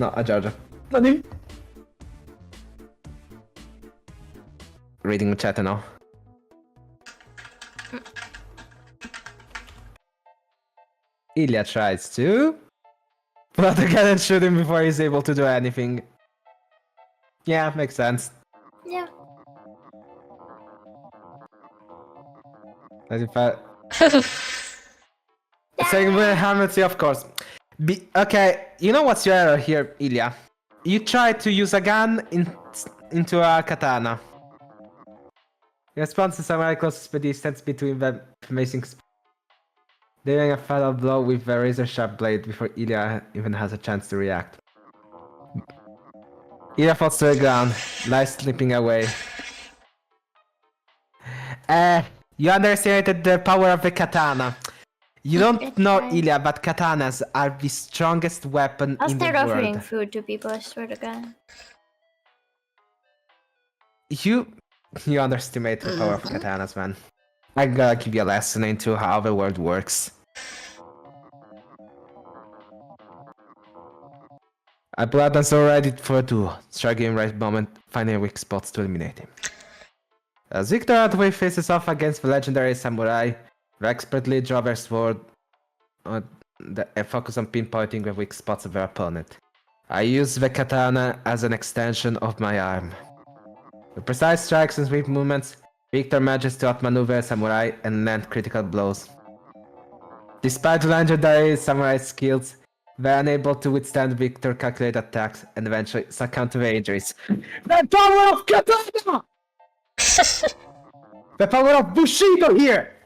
No, a Georgia. Nani? Reading the chat now. Ilya tries to... But the cannon shoot him before he's able to do anything. Yeah, makes sense. Yeah. As if I... Saying with Hamilton, of course. Okay, you know what's your error here, Ilya? You tried to use a gun into a katana. Your response is somewhere close to the distance between them, amazing. Dealing a fatal blow with a razor-sharp blade before Ilya even has a chance to react. Ilya falls to the ground, lies slipping away. You underestimated the power of the katana. You don't know, Ilya, but katanas are the strongest weapon I'll in the start world. offering food to people, I swear to God. You underestimate the power of katanas, man. I gotta give you a lesson into how the world works. I brought us all ready for a duel, striking right moment, finding weak spots to eliminate him. As Victor Hathaway faces off against the legendary samurai, who expertly draw their sword and focus on pinpointing the weak spots of their opponent. I use the katana as an extension of my arm. With precise strikes and swift movements, Victor manages to outmaneuver a samurai and land critical blows. Despite the legendary samurai skills, they're unable to withstand Victor's calculated attacks and eventually succumb to their injuries. The power of katana! The power of Bushido here!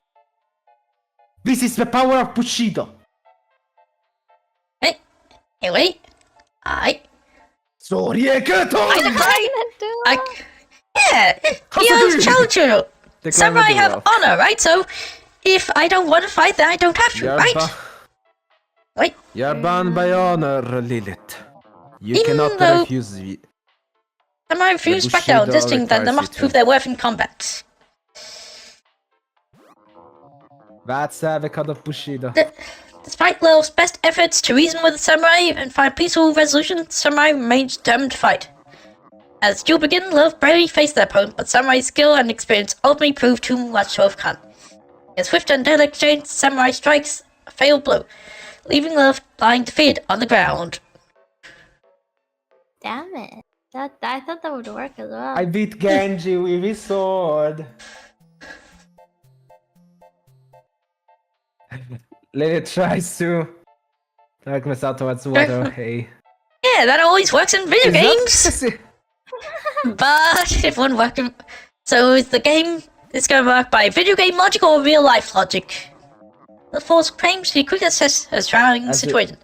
This is the power of Bushido! Hey, wait. Yeah, he always challenge you. Samurai have honor, right? So, if I don't want to fight, then I don't have to, right? Wait. You're bound by honor, Lilith. You cannot refuse the... Samurai refuse back down, insisting that they must prove their worth in combat. That's the code of Bushido. Despite Lil's best efforts to reason with the samurai and find peaceful resolution, the samurai remains determined to fight. As the duel begins, Lil bravely faced their opponent, but samurai's skill and experience ultimately proved too much to overcome. In a swift and deadly exchange, the samurai strikes a fatal blow, leaving Lil lying defeated on the ground. Damn it. I thought that would work as well. I beat Genji with his sword. Lilith tries to drag myself towards water. Hey. Yeah, that always works in video games. But it won't work. So is the game is going to work by video game logic or real life logic? The force claims to quickly assess a surrounding situation,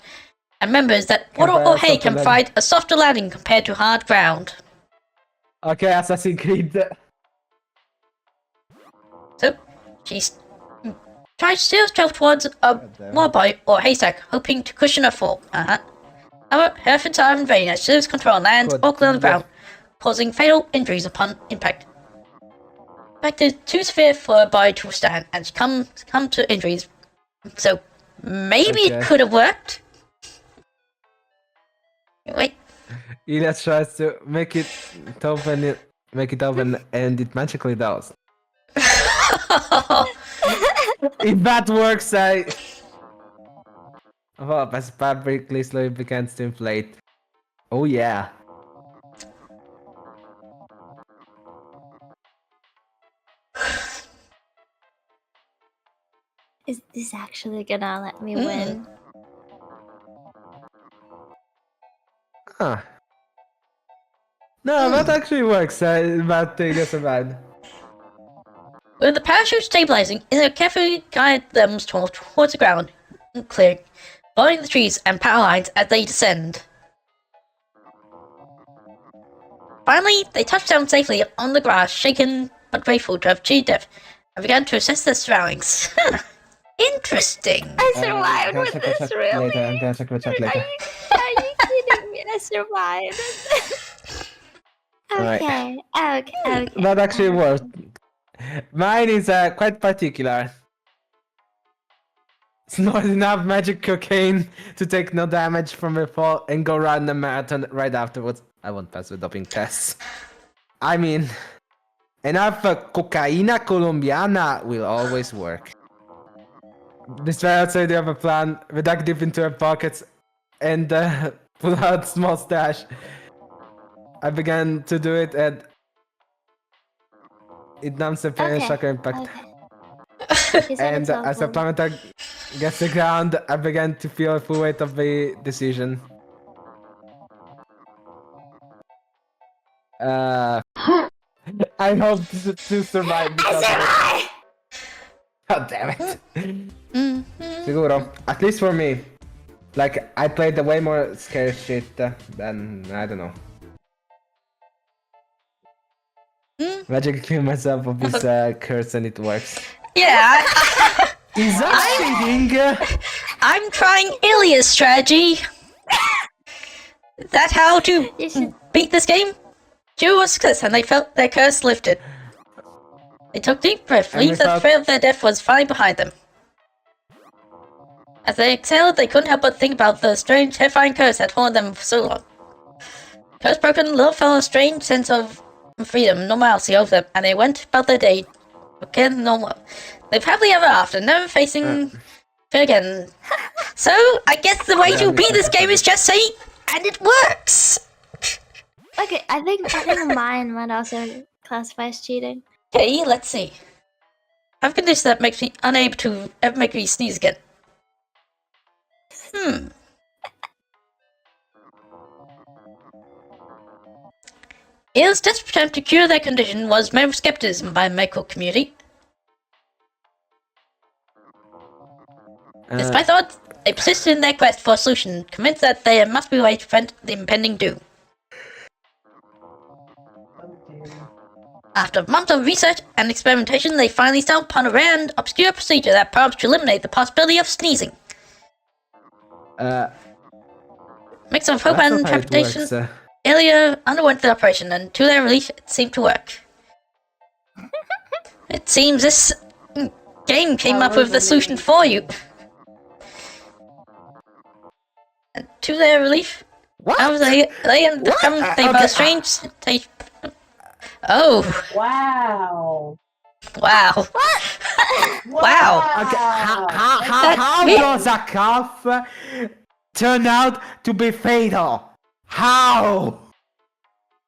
and remembers that water or hay can provide a softer landing compared to hard ground. Okay, Assassin's Creed. So she's tries to travel towards a wallboy or haystack, hoping to cushion her fall. However, her efforts are in vain as she loses control and lands awkwardly on the ground, causing fatal injuries upon impact. The impact is too severe for her body to withstand, and she come to injuries. So maybe it could have worked. Wait. Ilya tries to make it open, and it magically does. If that works, Oh, as fabric slowly begins to inflate. Oh yeah. Is this actually gonna let me win? Huh. No, that actually works. That thing is bad. With the parachute stabilizing, it carefully guide them towards the ground, clearing, following the trees and power lines as they descend. Finally, they touched down safely on the grass, shaken but grateful to have achieved death, and began to assess their surroundings. Interesting. I survived with this, really? Later, I'm gonna check the chat later. Are you kidding me? I survived. Okay. That actually worked. Mine is quite particular. snort enough magic cocaine to take no damage from a fall and go run a marathon right afterwards. I won't pass the doping tests. I mean, enough cocaína colombiana will always work. Despite outside you have a plan, we dug deep into her pockets and pull out small stash. I began to do it and it numbs the pain and shock impact. Okay. And as the planet gets the ground, I began to feel the full weight of the decision. I hope to survive because God damn it. Seguro. At least for me. Like, I played the way more scary shit than, I don't know. Magic kill myself with this curse and it works. Yeah, Is that cheating? I'm trying Ilia's strategy. Is that how to beat this game? Duel was success and they felt their curse lifted. They took deep breaths, believed that the fear of their death was flying behind them. As they exhaled, they couldn't help but think about the strange, terrifying curse that haunted them for so long. Curse broken, love felt a strange sense of freedom, normalcy over them, and they went about their day again normal. They happily ever after, never facing fear again. So, I guess the way to beat this game is just say, and it works! Okay, I think mine might also classify as cheating. Okay, let's see. I have a condition that makes me unable to ever make me sneeze again. Ilia's desperate attempt to cure their condition was met with skepticism by the medical community. Despite the odds, they persisted in their quest for a solution, convinced that there must be a way to prevent the impending doom. After months of research and experimentation, they finally stumbled upon a rare and obscure procedure that promised to eliminate the possibility of sneezing. Mix of hope and trepidation, Ilia underwent the operation, and to their relief, it seemed to work. It seems this game came up with the solution for you. And to their relief, they both strange. Oh. Wow. Wow. What? Wow. Okay, how does a cough turn out to be fatal? How?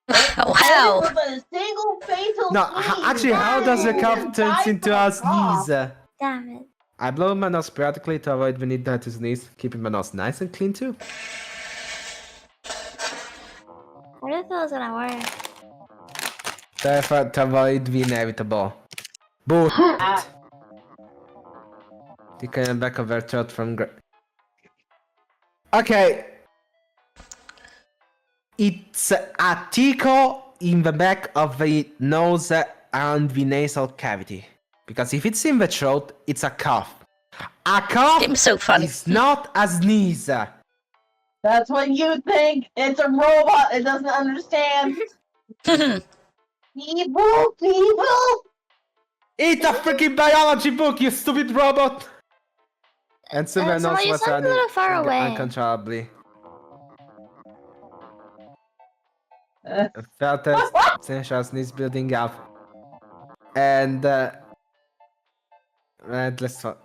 Wow. With a single fatal No, sneeze. actually, how does a cough turn into a sneeze? Damn it. I blow my nose periodically to avoid the need to sneeze, keeping my nose nice and clean too. What if that was gonna work? Therefore, to avoid the inevitable. Bullshit. Taking the back of her throat from Okay. It's a tickle in the back of the nose and the nasal cavity. Because if it's in the throat, it's a cough. A cough Game's so funny. is not a sneeze. That's what you think. It's a robot. It doesn't understand. People. Eat a freaking biology book, you stupid robot! And someone Someone, else you was sound a little far running away. uncontrollably. I felt a sensual sneeze building up. And let's talk.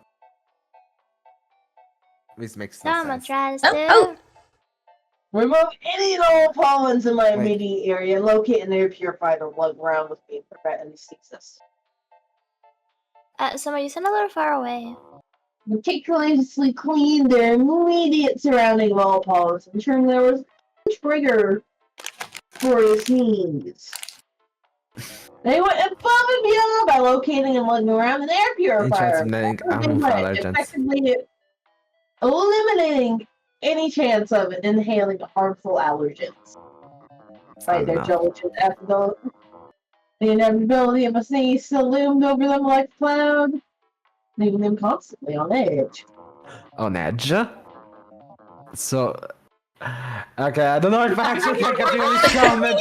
This makes no Someone sense. tries to. Oh. Remove any and all pollens in my Wait. immediate area. Locate an air purifier to lug around with me to prevent any sneezes. Someone, you sound a little far away. Meticulously clean their immediate surrounding of all pollens, ensuring there was no trigger for a sneeze. They went above and beyond by locating and lugging around an air purifier. Effectively eliminating any chance of inhaling harmful allergens. Despite their diligent effort, the inevitability of a sneeze still loomed over them like a cloud, leaving them constantly on edge. On edge? So... Okay, I don't know if I actually can continue this comment.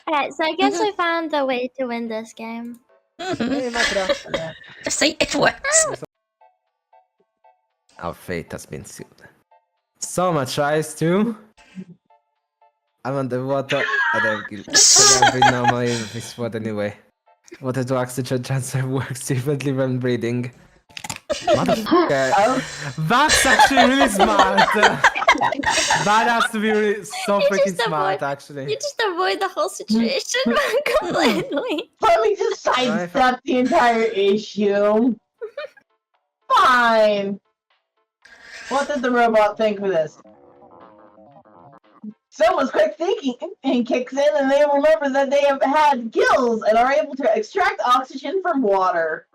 Alright, so I guess we found the way to win this game. Just say it works. Our fate has been sealed. So much ice too. I'm underwater. I don't breathe normally in this water anyway. Water to oxygen transfer works differently when breathing. Motherfucker. That's actually really smart. That has to be really so You freaking just smart, avoid- actually. You just avoid the whole situation completely. Let me just sidestep the entire issue. Fine. What did the robot think for this? Someone's quick thinking and kicks in, and they remember that they have had gills and are able to extract oxygen from water.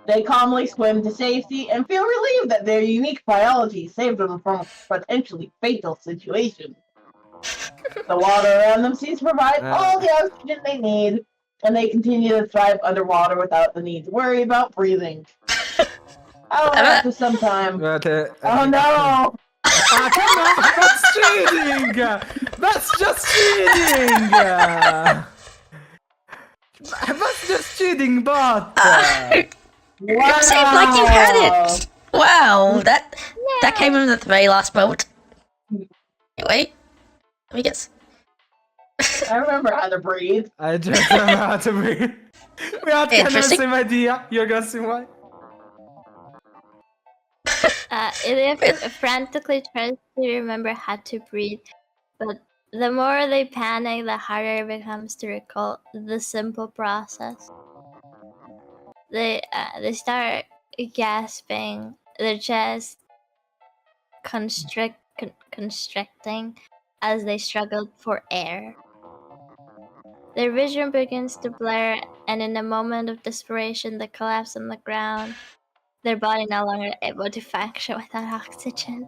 They calmly swim to safety and feel relieved that their unique biology saved them from a potentially fatal situation. The water around them seems to provide all the oxygen they need, and they continue to thrive underwater without the need to worry about breathing. However, after some time... Oh no! Ah, come on! That's cheating! That's just cheating! That's just cheating, but... Wow. It seemed like you had it! Wow, that came in at the very last moment. Wait, let me guess. I remember how to breathe. I just remember how to breathe. We had kind of the Interesting. same idea. You're guessing why? Ilya frantically tries to remember how to breathe, but the more they panic, the harder it becomes to recall the simple process. They start gasping, their chest constricting as they struggle for air. Their vision begins to blur, and in a moment of desperation, they collapse on the ground. Their body no longer able to function without oxygen.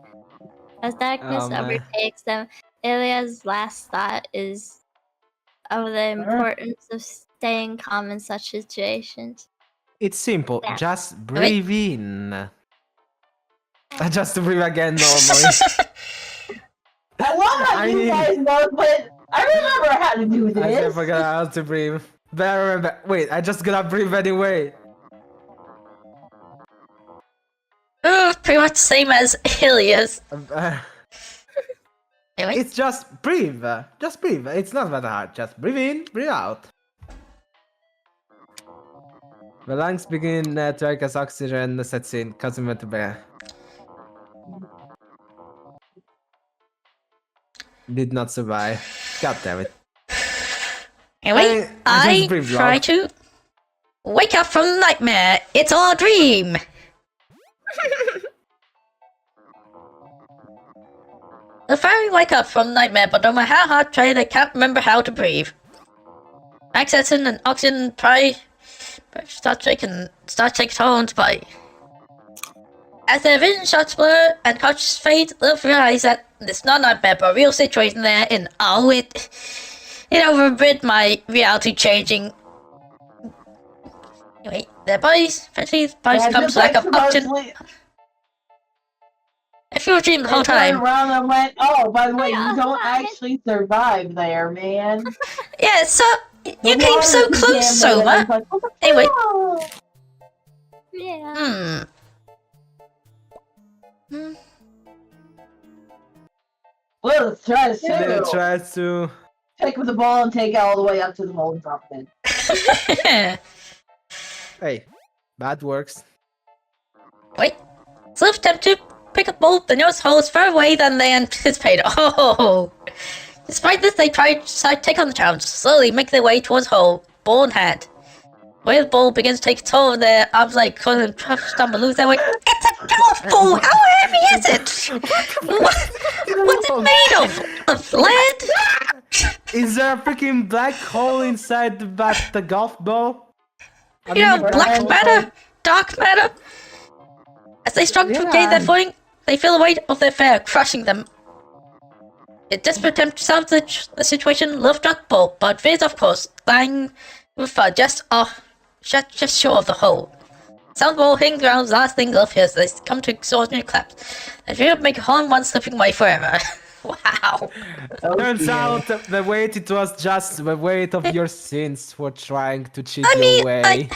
As darkness Oh, my. overtakes them, Ilya's last thought is of the importance of staying calm in such situations. It's simple. Yeah. Just breathe in. Just to breathe again normally. I love how you guys know, but I remember how to do I this. forgot how to breathe. But I remember. Wait, I just gotta breathe anyway. Oh, pretty much the same as Ilya's. Anyway, It's just breathe. Just breathe. It's not that hard. Just breathe in, breathe out. The lungs begin to act as oxygen sets in, causing them to bear. Did not survive. God damn it. anyway, I just I breathed try loud. to wake up from the nightmare. It's all a dream. I finally wake up from the nightmare, but no matter how hard I try, I can't remember how to breathe. Accessing and oxygen try start taking toll on its body. As their vision starts to blur and conscious fades, they'll realize that it's not a nightmare but a real situation there, and oh, it overrid my reality changing. Anyway, their bodies eventually becomes lack of oxygen. I feel a dream the whole Turned time. around and went, oh, by the way, Yeah, you don't fine. actually survive there, man. Yeah, so you The came water so close, contaminated, Soma. and it's like, what the Anyway. hell? Yeah. Let's try to They sue. try to. Take with the ball and take it all the way up to the hole and drop it in. Hey, that works. Wait. Slip attempt to pick up bolt, the nearest hole is further away than they anticipated. Oh! Despite this, they try to take on the challenge, slowly make their way towards the hole, ball in hand. Where the ball begins to take its toll, their arms like causing them to stumble, lose their way. It's a golf ball! How heavy is it? What's it made of? Of lead? Is there a freaking black hole inside the golf ball? I You know, mean, black matter, dark matter. As they struggle to gain their footing, they feel the weight of their fear crushing them. A desperate attempt to salvage the situation, love struck ball, but veers off course, lying with just short of the hole. Sound ball hitting the ground, last thing Love hears as they come to exhaustion and collapse. They dream of making a hole in one, slipping away forever. Wow. Turns out the weight it was just the weight of your sins for trying to cheat I your mean, way.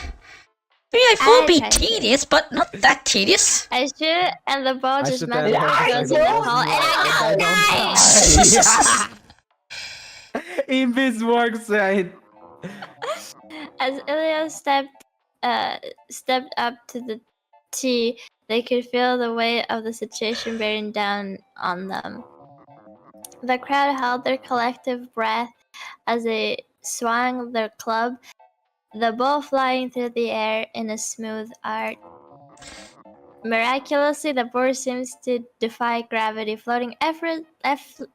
3A4 be tried to. tedious, but not that tedious. I shoot, and the ball I just shoot magically and I goes in the don't hole, and I don't die! If this works right. As Ilya stepped up to the tee, they could feel the weight of the situation bearing down on them. The crowd held their collective breath as they swung their club, the ball flying through the air in a smooth arc. Miraculously, the board seems to defy gravity, floating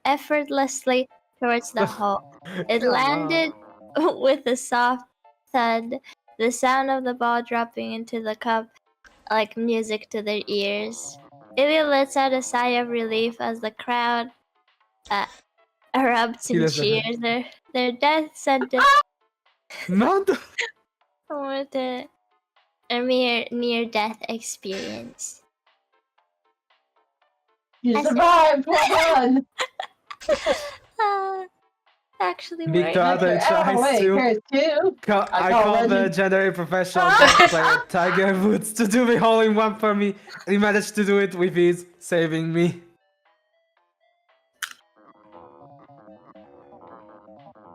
effortlessly towards the hole. It Come landed with a soft thud, the sound of the ball dropping into the cup like music to their ears. Ilya lets out a sigh of relief as the crowd erupts in cheers. Their death sentence Not. with a mere near-death experience. You I said- survived. Well done. Actually, Victor worked. Otto tries to. Here's two. I call call the legend. legendary professional golf player Tiger Woods to do the hole-in-one for me. He managed to do it with ease, saving me.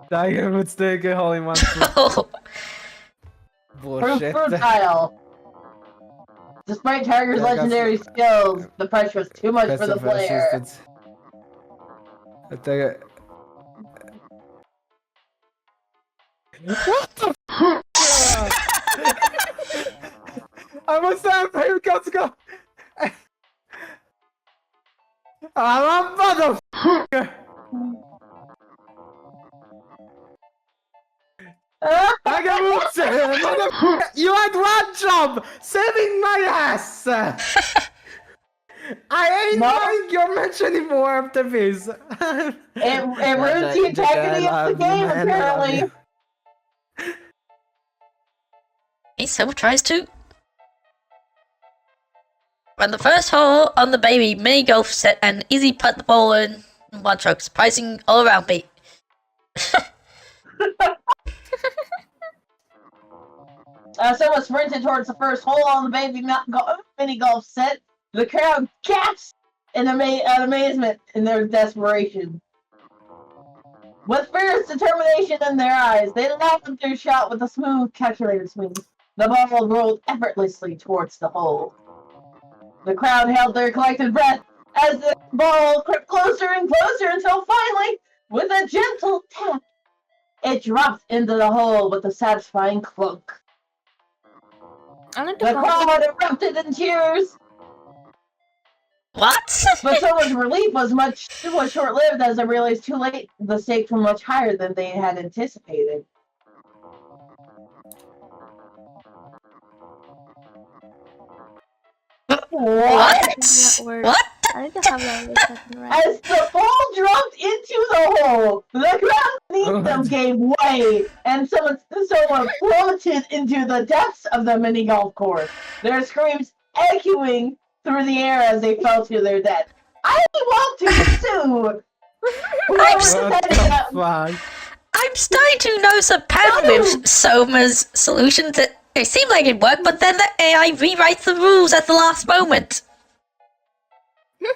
Tiger Woods take a hole-in-one. Oh, Bullshit. Fertile. Despite Tiger's Yeah, I got legendary some- skills, the pressure was too much for the Passive player. assistance. I take it. What the I was there for you guys to go. I'm a motherfucker. I got Woods, motherfucker. You had one job, saving my ass. I ain't No. knowing your match anymore after this. It ruins the integrity of the game, apparently. he still tries to. Run the first hole on the baby mini golf set and easy putt the ball in one stroke, surprising all around me. Someone sprinted towards the first hole on the baby mini golf set. The crowd gasps in amazement in their desperation. With fierce determination in their eyes, they laughed their shot with a smooth, calculated swing. The ball rolled effortlessly towards the hole. The crowd held their collective breath as the ball crept closer and closer until finally, with a gentle tap, it dropped into the hole with a satisfying clunk. The crowd erupted in cheers, What? but someone's relief was short-lived as they realized too late the stakes were much higher than they had anticipated. What? What? I need to have that in a second, right? As the ball dropped into the hole, the crowd beneath them gave way, and someone plummeted into the depths of the mini golf course. Their screams echoing through the air as they fell to their death. I want to sue. Whoever decided that. I'm starting to notice a pattern with Soma's solution that it seemed like it worked, but then the AI rewrites the rules at the last moment. Who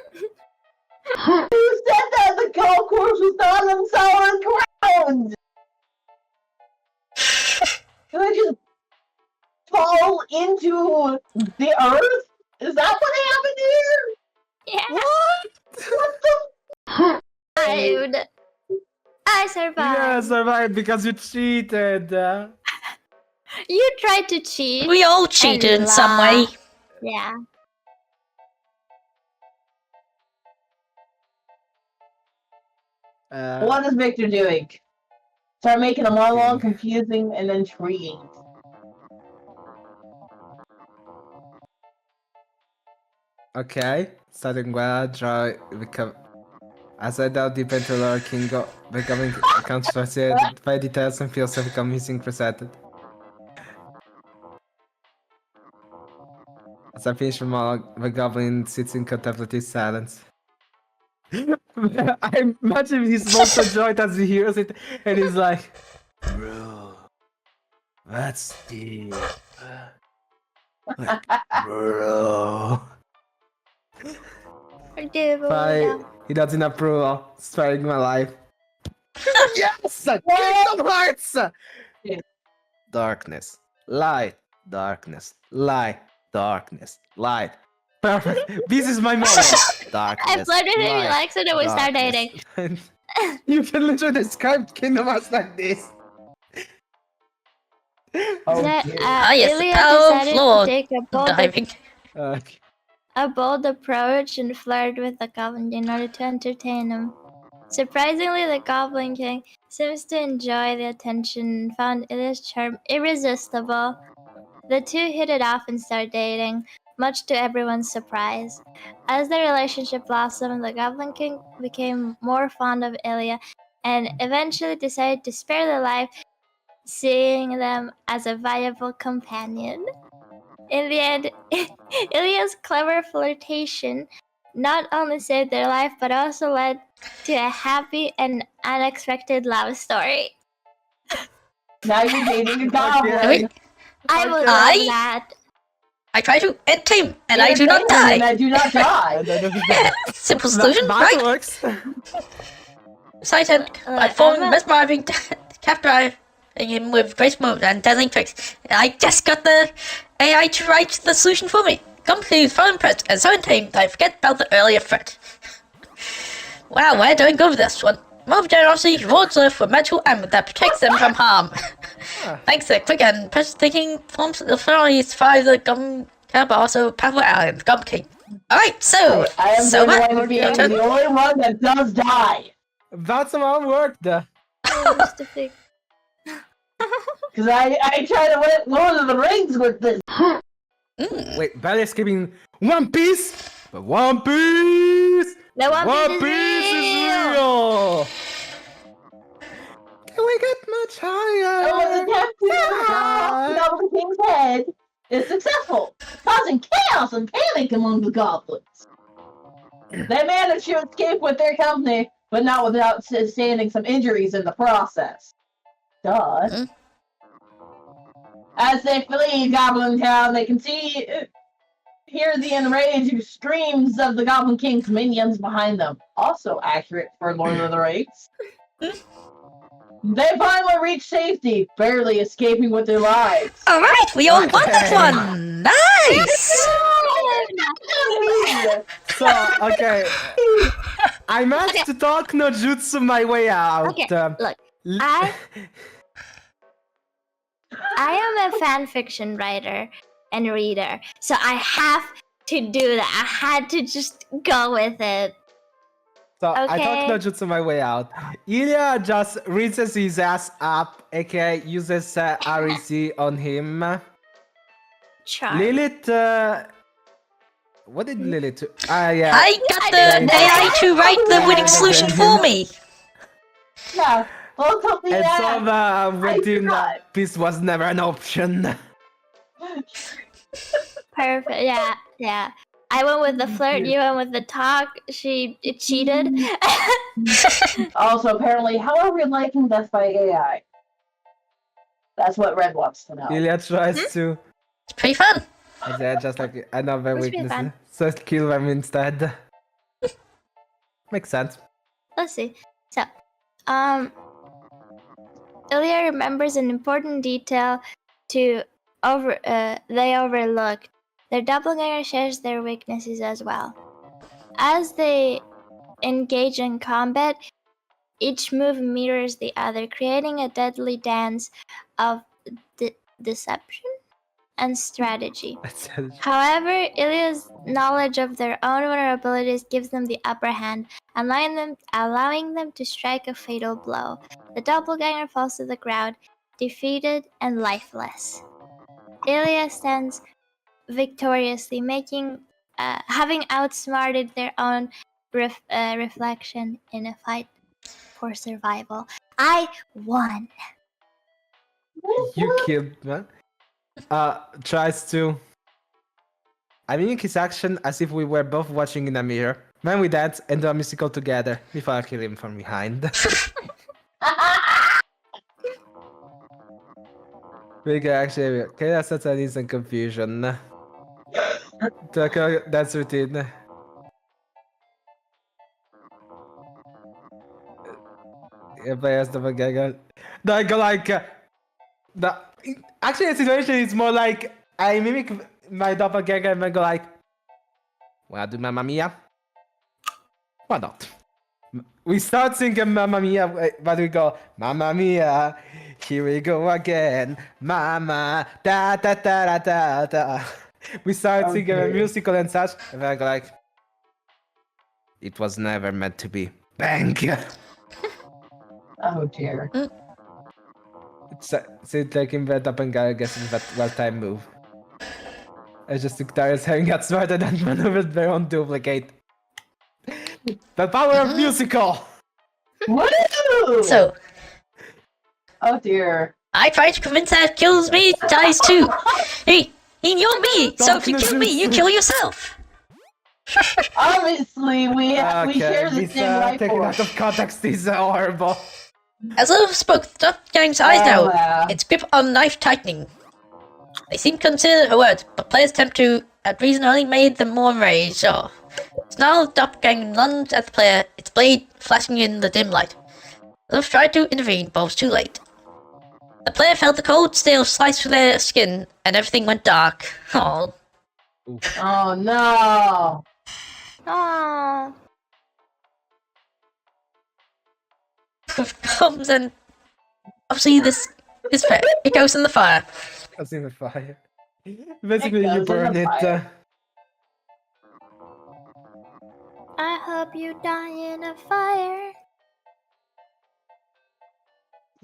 said that the golf course was not on solid ground? Did I just fall into the earth? Is that what happened here? Yeah. What the? I survived. Yeah, I survived because you cheated. You tried to cheat. We all cheated in some way. Yeah. What is Victor doing? Start making them all long, confusing, and intriguing. Okay, starting well, draw become as I delve deep into Lord Kingo, becoming controversial by details and feels have become missing presented. As I finish the monologue, the goblin sits in contemplative silence. I imagine he's most enjoyed as he hears it, and he's like, "Bro, that's deep." Bro. Duel. He doesn't approve. Sparing my life. Yes! Kingdom Hearts! Yeah. Darkness. Light. Darkness. Light. Darkness. Light. Perfect. This is my model. I Darkness. flirted if he light, likes it and we start darkness. dating. You can literally describe Kingdom Hearts like this. Oh, That, dear. Yes, the Ilya power of decided to Lord take diving. a bold approach and flirt with the Goblin in order to entertain him. Surprisingly, the Goblin King seems to enjoy the attention and found Ilya's charm irresistible. The two hit it off and started dating, much to everyone's surprise. As their relationship blossomed, the Goblin King became more fond of Ilya and eventually decided to spare their life, seeing them as a viable companion. In the end, Ilya's clever flirtation not only saved their life but also led to a happy and unexpected love story. Now you're dating a goblin. Wait, I would I- love that. I try to end him, and You're I do not dating and die. I do not die. Simple solution, That right? works. Satan, by I'm falling a- mesmerizing capturing him with grace moves and dazzling tricks. I just got the AI to write the solution for me. Completely so impressed and so entertained I forget about the earlier threat. Wow, where do I go with this one? More of generosity rewards Earth for magical armor that protects them from harm. Thanks to quick and precious thinking forms the families five the Gum Cab are also powerful allies, Gum King. Alright, so I am so going to be your turn. the only one that does die. That somehow worked. I used to think. Because I try to win Lord of the Rings with this. Wait, barely escaping One Piece? But One Piece! The One Piece is is real! real! Can we get much higher? Oh, the captain of the King's head is successful, causing chaos and panic among the goblins. They manage to escape with their company, but not without sustaining some injuries in the process. Duh. As they flee Goblin Town, they can hear the enraged screams of the Goblin King's minions behind them. Also accurate for Lord of the Rings. They finally reach safety, barely escaping with their lives. Alright, we all won that one! Nice! So, okay. I managed to talk no jutsu my way out. Okay, look, I am a fan fiction writer and reader, so I have to do that. I had to just go with it. So I Okay. talk no jutsu my way out. Ilya just rinses his ass up, aka uses REC on him. Charm. Lilith, what did Lilith do? Yeah. I got the AI to write the winning solution for me! Yeah, well, company And that. so within forgot. peace was never an option. Perfect. Yeah. I went with the flirt. You went with the talk. She cheated. Also, apparently, how are we liking Death by AI? That's what Red wants to know. Ilya tries to. It's pretty fun. Yeah, just like another Must be weakness. fun. So kill them instead. Makes sense. Let's see. So, Ilya remembers an important detail they overlooked. Their doppelganger shares their weaknesses as well. As they engage in combat, each move mirrors the other, creating a deadly dance of deception and strategy. However, Ilya's knowledge of their own vulnerabilities gives them the upper hand, allowing them to strike a fatal blow. The doppelganger falls to the ground, defeated and lifeless. Ilya stands victoriously, having outsmarted their own reflection in a fight for survival. I won. You killed man. Tries to. I mimic his action as if we were both watching in a mirror. Then we dance and do a musical together before I kill him from behind. We can actually chaos and confusion. That's routine. If I ask Doppelganger, like the actually the situation is more like I mimic my Doppelganger and I go like, wanna do Mamma Mia? Why not? We start singing Mamma Mia, but we go, Mamma Mia, here we go again, Mama, da da da da da da. We start singing a Okay. musical and such, and I go like, it was never meant to be. Bang! Oh dear. So it's like in that up and guy guessing that well-timed move. I just think Darius having got smarter than maneuvered their own duplicate. The power of musical! Woo! So, Oh dear. I try to convince that kills me, dies too. Hey, you're me, so if you kill me, you kill yourself. Obviously, we share the this same life taken force. out of context is horrible. As Little spoke, Doppelganger's eyes Oh, now, wow. its grip on knife tightening. They seem to consider her words, but players attempt to, at reason only made them more enraged. So now Doppelganger lunged at the player, its blade flashing in the dim light. Little tried to intervene, but was too late. The player felt the cold steel slice through their skin, and everything went dark. Oh. Oh no. Aww. Comes and obviously this it goes in the fire. I've seen the fire. Basically, you goes in burn the it. fire. I hope you die in a fire.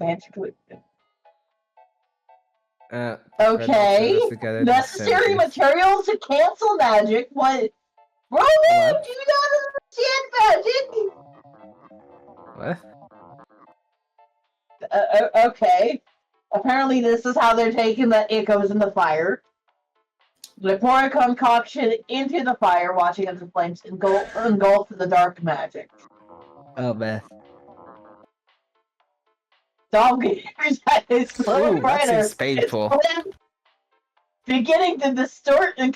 Magically. Red Okay. Bull together, Necessary 70s. materials to cancel magic. What? Roman, What? do you not understand magic? What? Okay. Apparently, this is how they're taking that it goes in the fire. They pour a concoction into the fire, watching as the flames engulf the dark magic. Oh man. Doppelgangers at his Ooh, slow that brighter. seems painful. Beginning to distort and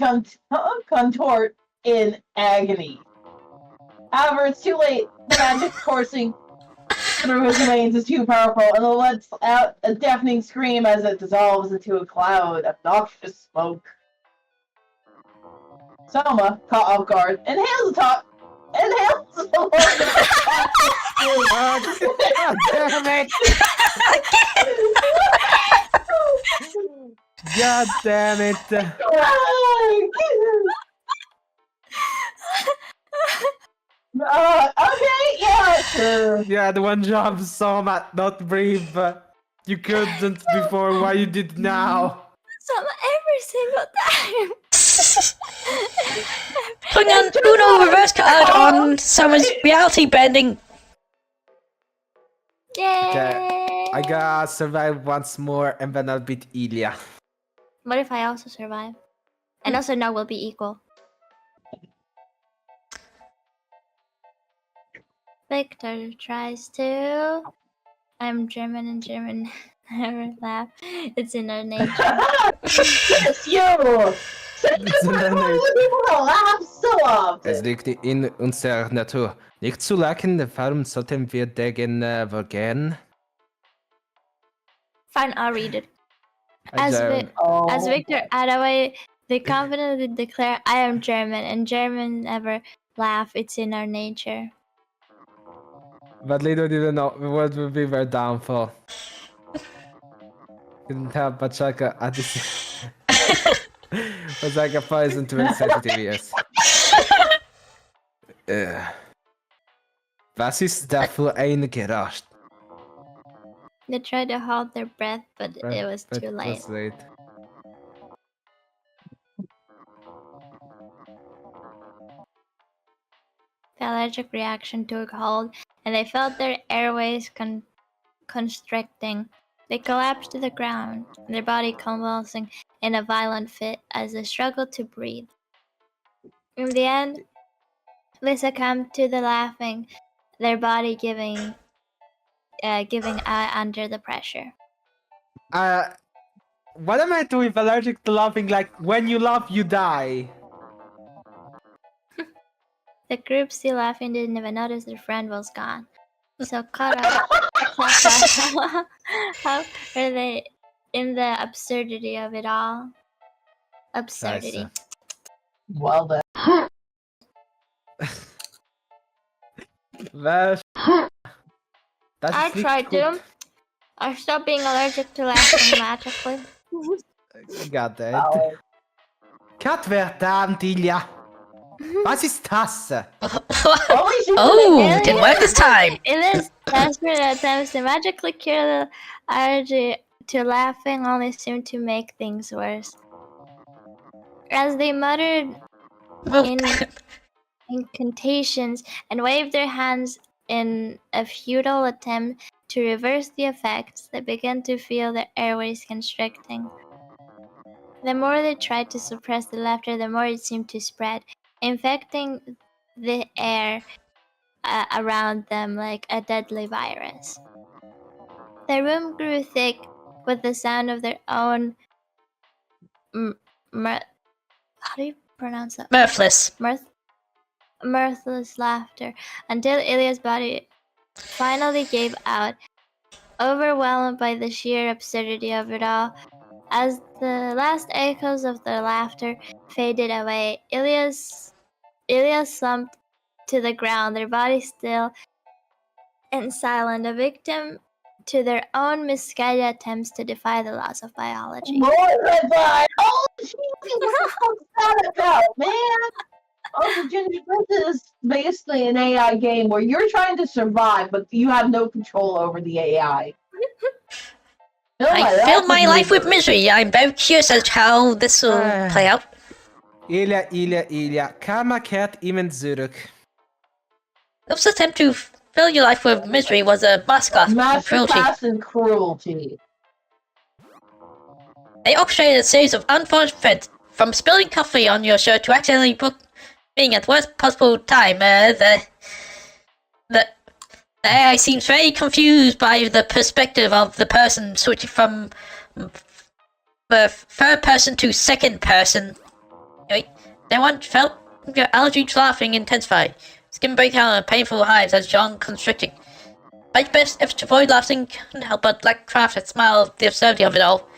contort in agony. However, it's too late. The magic coursing through his veins is too powerful, and it lets out a deafening scream as it dissolves into a cloud of noxious smoke. Soma, caught off guard, inhales the top. Inhales the God damn it! God damn it! Okay, yeah, sure. You had one job, Soma, not breathe. You couldn't before, why you did now? Some every single time. Putting an Uno reverse card on someone's reality bending. Yay! I gotta survive once more and then I'll beat Ilya. What if I also survive? And also now we'll be equal. Victor tries to. I'm German and German never laugh. It's in our nature. Yes, you! People don't laugh so often. Es liegt in unserer Natur. Nicht zu lachen, warum sollten wir dagegen vorgehen? Fine, I'll read it. Also, As Victor Adaway, they confidently declare, I am German, and German never laugh. It's in our nature. but Lido didn't know what would be their downfall. Couldn't help but chuck at this. Was like a poison to insensitive ears. Was ist da für ein Geräusch? They tried to hold their breath, but it was too late. Too late. The allergic reaction took hold, and they felt their airways constricting. They collapsed to the ground, their body convulsing in a violent fit as they struggled to breathe. In the end, they succumbed to the laughing, their body giving out under the pressure. What am I doing with allergic to laughing? Like, when you laugh, you die. The group, still laughing, didn't even notice their friend was gone. So caught up how were they in the absurdity of it all? Absurdity. Well then. Was? I tried to. I stopped being allergic to laughing magically. Got it. Valid. Kattverdammte Ilja! Was ist das? Oh, didn't work this time. In this desperate attempts to magically cure the allergy to laughing only seemed to make things worse. As they muttered in incantations and waved their hands in a futile attempt to reverse the effects, they began to feel their airways constricting. The more they tried to suppress the laughter, the more it seemed to spread, infecting the air around them like a deadly virus. The room grew thick with the sound of their own how do you pronounce that? Mirthless. Mirthless laughter, until Ilya's body finally gave out, overwhelmed by the sheer absurdity of it all. As the last echoes of their laughter faded away, Ilya slumped to the ground, their bodies still and silent, a victim to their own misguided attempts to defy the laws of biology. Mortified! Oh, jeez, what the fuck's that about, man? Also, Ginger, this is basically an AI game where you're trying to survive, but you have no control over the AI. I filled my life with misery. I'm very curious as to how this will play out. Ilja, Karma kehrt immer zurück. This attempt to fill your life with misery was a masterclass in cruelty. In cruelty. They orchestrated a series of unfortunate events, from spilling coffee on your shirt to accidentally being at the worst possible time. The AI seems very confused by the perspective of the person switching from the third person to second person. They felt your allergy to laughing intensify. Skin breakdown and painful hives as John constricting. By your best efforts to avoid laughing, couldn't help but like craft and smile at the absurdity of it all.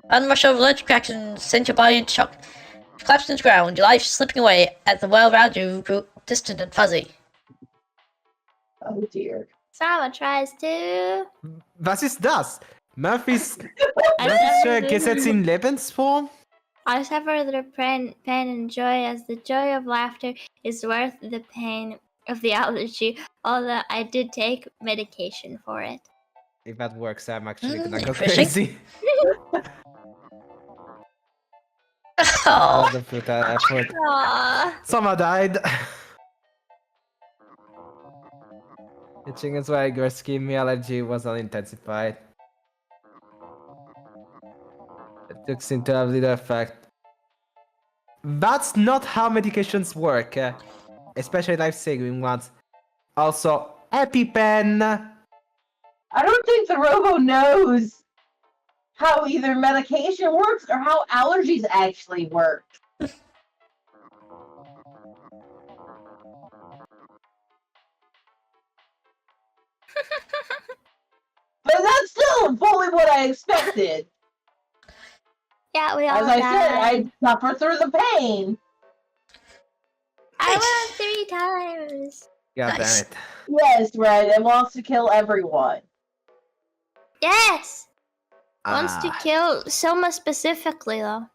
Unrush of allergic reactions sent your body into shock. You collapsed into the ground, your life slipping away as the world around you grew distant and fuzzy. Oh dear. Sama tries to. Was ist das? Murphy's Gesetz in Lebensform? I suffer the pain and joy, as the joy of laughter is worth the pain of the allergy, although I did take medication for it. If that works, I'm actually gonna go Fishing? crazy. Oh, The fruit I put. Aww. Someone died. Itching is why your skin allergy was unintensified. It took into have little effect. That's not how medications work, especially life-saving ones. Also, EpiPen. I don't think the Robo knows how either medication works or how allergies actually work. But that's still fully what I expected. Yeah, we all As I died. said, I suffer through the pain. I won 3 times. God Nice. damn it. Yes, right, and wants to kill everyone. Yes! Wants to kill Soma specifically, though.